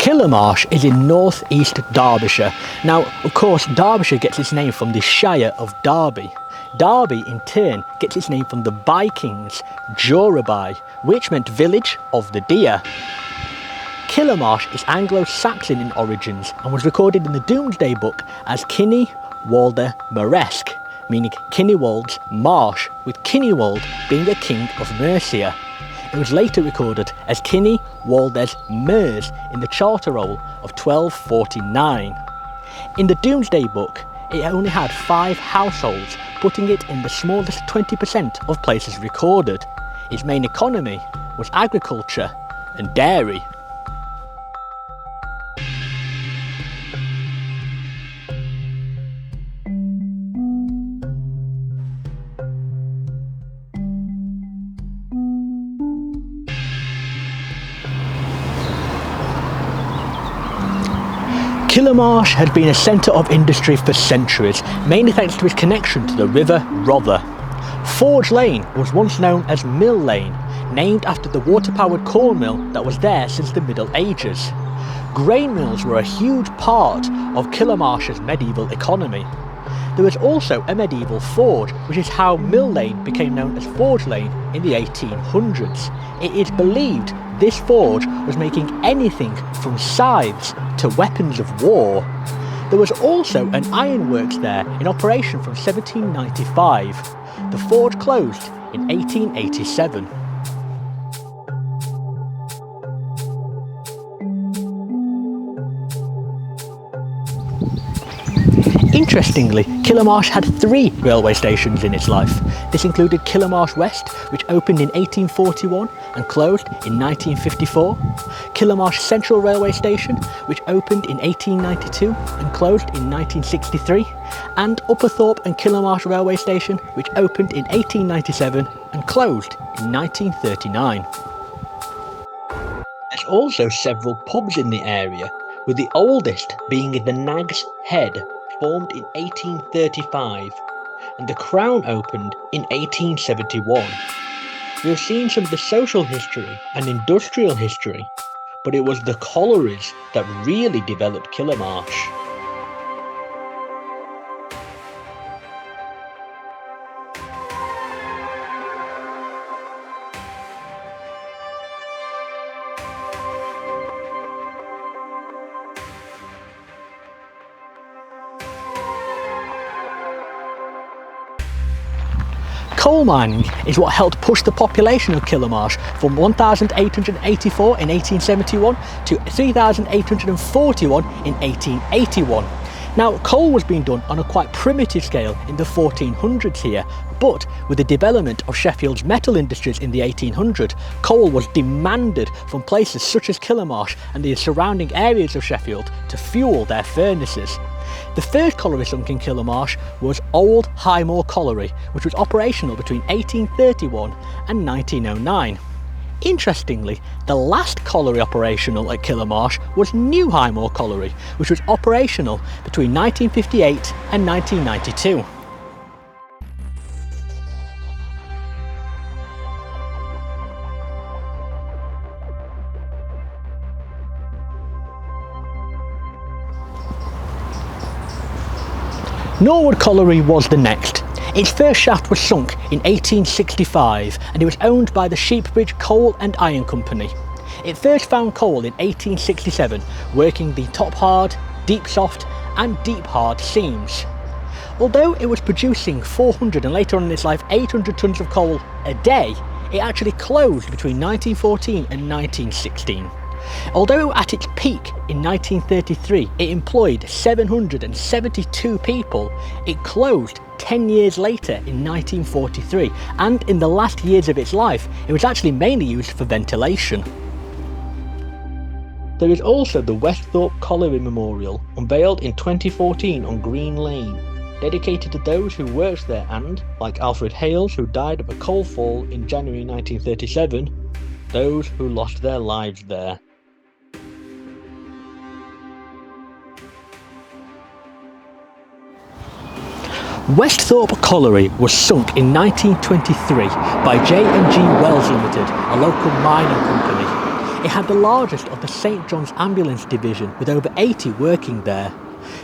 Killamarsh is in North East Derbyshire. Now, of course, Derbyshire gets its name from the Shire of Derby. Derby, in turn, gets its name from the Vikings, Joraby, which meant village of the deer. Killamarsh is Anglo-Saxon in origins and was recorded in the Domesday Book as Kinny Walder Maresque, meaning Kinnywald's marsh, with Kinnywald being a king of Mercia. It was later recorded as Kinny Walder's Mers in the Charter Roll of 1249. In the Domesday Book, it only had 5 households, putting it in the smallest 20% of places recorded. Its main economy was agriculture and dairy. Killamarsh had been a centre of industry for centuries, mainly thanks to its connection to the River Rother. Forge Lane was once known as Mill Lane, named after the water-powered corn mill that was there since the Middle Ages. Grain mills were a huge part of Killamarsh's medieval economy. There was also a medieval forge, which is how Mill Lane became known as Forge Lane in the 1800s. It is believed this forge was making anything from scythes to weapons of war. There was also an ironworks there in operation from 1795. The forge closed in 1887. Interestingly, Killamarsh had 3 railway stations in its life. This included Killamarsh West, which opened in 1841 and closed in 1954, Killamarsh Central Railway Station, which opened in 1892 and closed in 1963, and Upperthorpe and Killamarsh Railway Station, which opened in 1897 and closed in 1939. There's also several pubs in the area, with the oldest being the Nag's Head, formed in 1835, and the Crown opened in 1871. We have seen some of the social history and industrial history, but it was the collieries that really developed Killamarsh. Coal mining is what helped push the population of Killamarsh from 1,884 in 1871 to 3,841 in 1881. Now, coal was being done on a quite primitive scale in the 1400s here, but with the development of Sheffield's metal industries in the 1800s, coal was demanded from places such as Killamarsh and the surrounding areas of Sheffield to fuel their furnaces. The first colliery sunk in Killamarsh was Old Highmoor Colliery, which was operational between 1831 and 1909. Interestingly, the last colliery operational at Killamarsh was New Highmoor Colliery, which was operational between 1958 and 1992. Norwood Colliery was the next. Its first shaft was sunk in 1865 and it was owned by the Sheepbridge Coal and Iron Company. It first found coal in 1867, working the top hard, deep soft and deep hard seams. Although it was producing 400 and later on in its life 800 tonnes of coal a day, it actually closed between 1914 and 1916. Although at its peak in 1933 it employed 772 people, it closed 10 years later in 1943, and in the last years of its life it was actually mainly used for ventilation. There is also the Westhorpe Colliery Memorial, unveiled in 2014 on Green Lane, dedicated to those who worked there and, like Alfred Hales, who died of a coal fall in January 1937, those who lost their lives there. Westhorpe Colliery was sunk in 1923 by J&G Wells Limited, a local mining company. It had the largest of the St John's Ambulance Division with over 80 working there.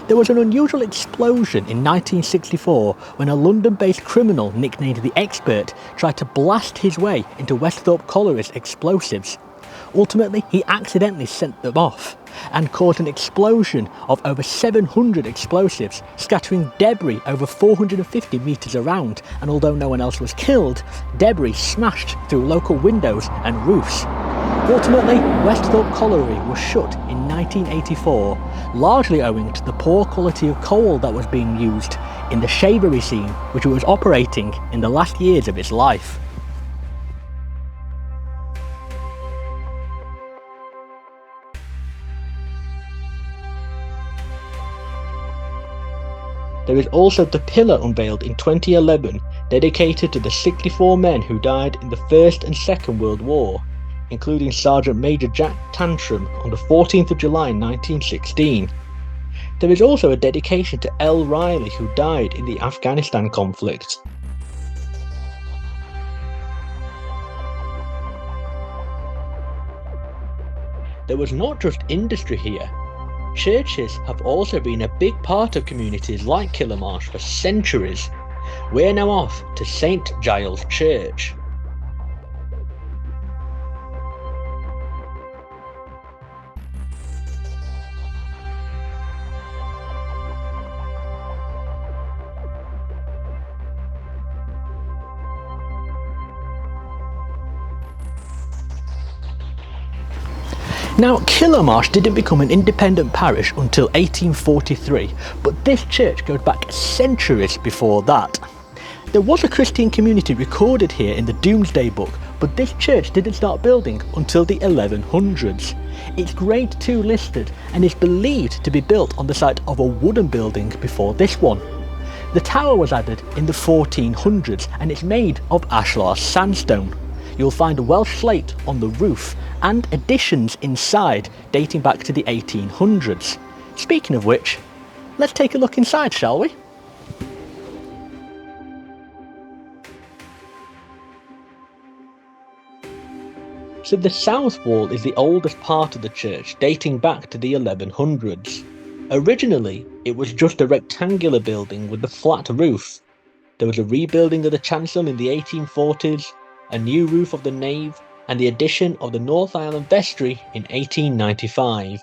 There was an unusual explosion in 1964 when a London-based criminal nicknamed the Expert tried to blast his way into Westhorpe Colliery's explosives. Ultimately, he accidentally sent them off and caused an explosion of over 700 explosives, scattering debris over 450 metres around, and although no one else was killed, debris smashed through local windows and roofs. Ultimately, Westhorpe Colliery was shut in 1984, largely owing to the poor quality of coal that was being used in the shavery scene which it was operating in the last years of its life. There is also the pillar unveiled in 2011 dedicated to the 64 men who died in the First and Second World War, including Sergeant Major Jack Tantrum on the 14th of July 1916. There is also a dedication to L. Riley, who died in the Afghanistan conflict. There was not just industry here. Churches have also been a big part of communities like Killamarsh for centuries. We're now off to St Giles Church. Now, Killamarsh didn't become an independent parish until 1843, but this church goes back centuries before that. There was a Christian community recorded here in the Domesday Book, but this church didn't start building until the 1100s. It's Grade 2 listed and is believed to be built on the site of a wooden building before this one. The tower was added in the 1400s and it's made of ashlar sandstone. You'll find Welsh slate on the roof and additions inside dating back to the 1800s. Speaking of which, let's take a look inside, shall we? So the south wall is the oldest part of the church, dating back to the 1100s. Originally, it was just a rectangular building with a flat roof. There was a rebuilding of the chancel in the 1840s, a new roof of the nave, and the addition of the North Island vestry in 1895.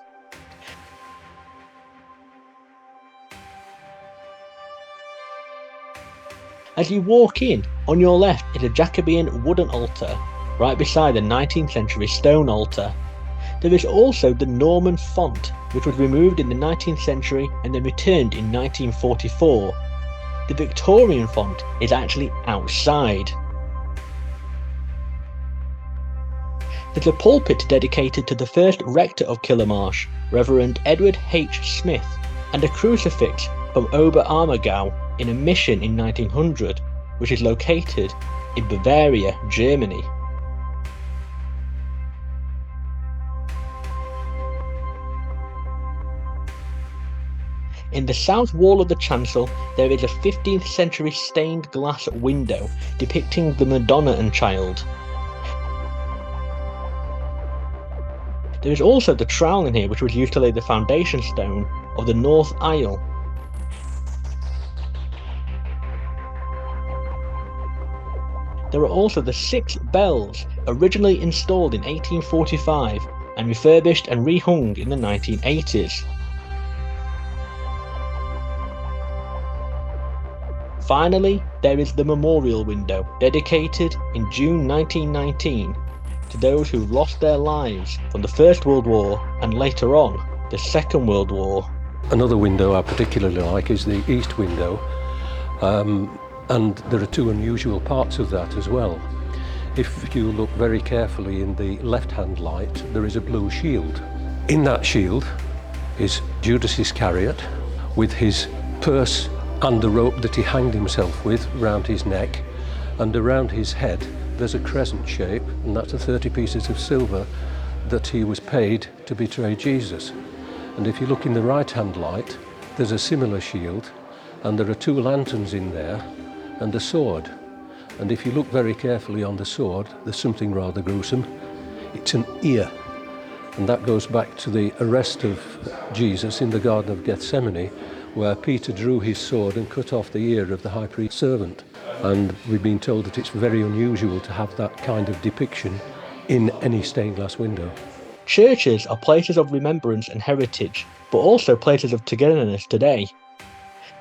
As you walk in, on your left is a Jacobean wooden altar, right beside the 19th century stone altar. There is also the Norman font, which was removed in the 19th century and then returned in 1944. The Victorian font is actually outside. There's a pulpit dedicated to the first rector of Killamarsh, Reverend Edward H. Smith, and a crucifix from Oberammergau in a mission in 1900, which is located in Bavaria, Germany. In the south wall of the chancel, there is a 15th century stained glass window depicting the Madonna and Child. There is also the trowel in here, which was used to lay the foundation stone of the north aisle. There are also the 6 bells, originally installed in 1845 and refurbished and rehung in the 1980s. Finally, there is the memorial window, dedicated in June 1919 to those who lost their lives from the First World War and later on the Second World War. Another window I particularly like is the east window, and there are 2 unusual parts of that as well. If you look very carefully in the left-hand light, there is a blue shield. In that shield is Judas Iscariot with his purse and the rope that he hanged himself with round his neck, and around his head there's a crescent shape, and that's the 30 pieces of silver that he was paid to betray Jesus. And if you look in the right-hand light, there's a similar shield, and there are 2 lanterns in there, and a sword. And if you look very carefully on the sword, there's something rather gruesome. It's an ear, And that goes back to the arrest of Jesus in the Garden of Gethsemane, where Peter drew his sword and cut off the ear of the high priest's servant. And we've been told that it's very unusual to have that kind of depiction in any stained glass window. Churches are places of remembrance and heritage, but also places of togetherness today.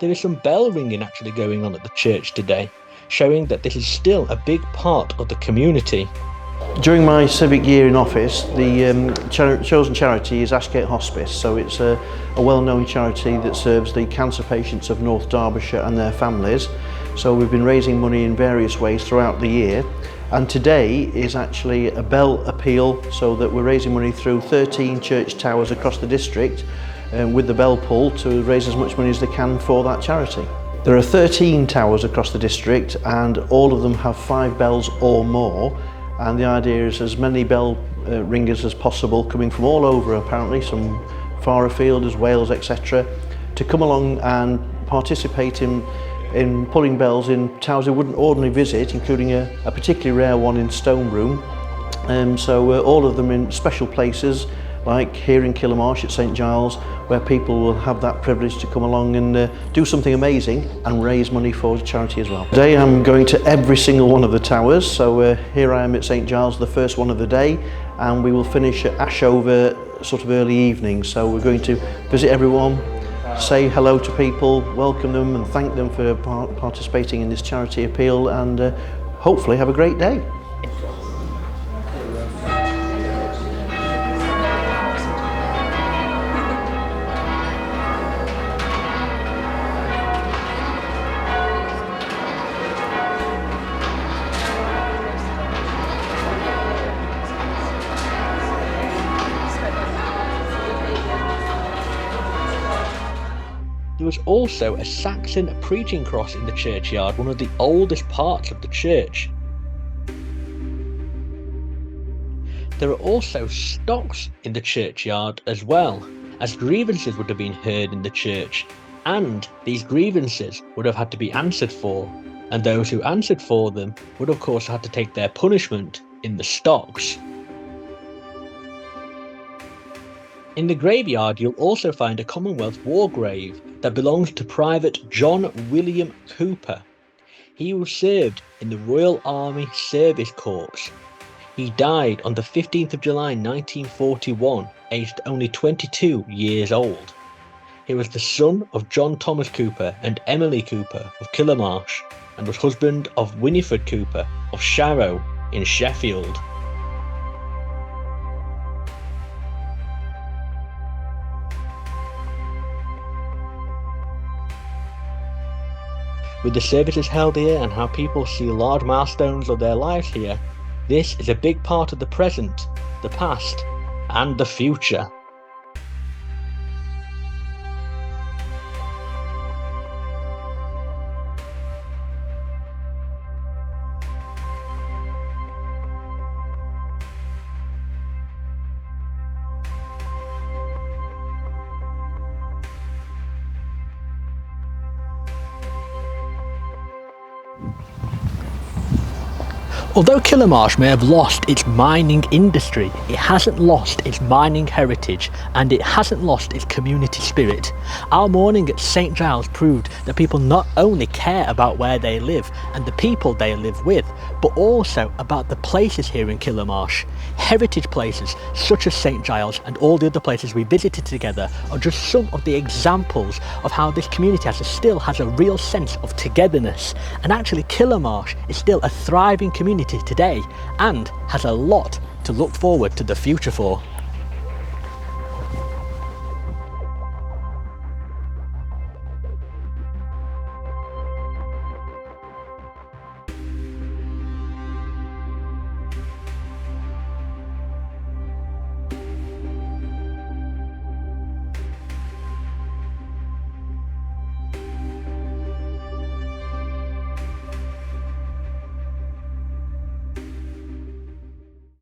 There is some bell ringing actually going on at the church today, showing that this is still a big part of the community. During my civic year in office, the chosen charity is Ashgate Hospice, so it's a well-known charity that serves the cancer patients of North Derbyshire and their families. So we've been raising money in various ways throughout the year, and today is actually a bell appeal, so that we're raising money through 13 church towers across the district with the bell pull to raise as much money as they can for that charity. There are 13 towers across the district and all of them have 5 bells or more, and the idea is as many bell ringers as possible coming from all over, apparently some far afield as Wales, etc., to come along and participate in pulling bells in towers they wouldn't ordinarily visit, including a particularly rare one in Stone Room. So all of them in special places, like here in Killamarsh at St Giles, where people will have that privilege to come along and do something amazing and raise money for charity as well. Today I'm going to every single one of the towers, so here I am at St Giles, the first one of the day, and we will finish at Ashover sort of early evening. So we're going to visit everyone, say hello to people, welcome them and thank them for participating in this charity appeal, and hopefully have a great day. There was also a Saxon preaching cross in the churchyard, one of the oldest parts of the church. There are also stocks in the churchyard as well, as grievances would have been heard in the church, and these grievances would have had to be answered for, and those who answered for them would of course have to take their punishment in the stocks. In the graveyard you'll also find a Commonwealth war grave that belongs to Private John William Cooper. He was served in the Royal Army Service Corps. He died on the 15th of July 1941, aged only 22 years old. He was the son of John Thomas Cooper and Emily Cooper of Killamarsh, and was husband of Winifred Cooper of Sharrow in Sheffield. With the services held here and how people see large milestones of their lives here, this is a big part of the present, the past, and the future. Although Killamarsh may have lost its mining industry, it hasn't lost its mining heritage and it hasn't lost its community spirit. Our morning at St Giles proved that people not only care about where they live and the people they live with, but also about the places here in Killamarsh. Heritage places such as St Giles and all the other places we visited together are just some of the examples of how this community still has a real sense of togetherness. And actually Killamarsh is still a thriving community today and has a lot to look forward to the future for.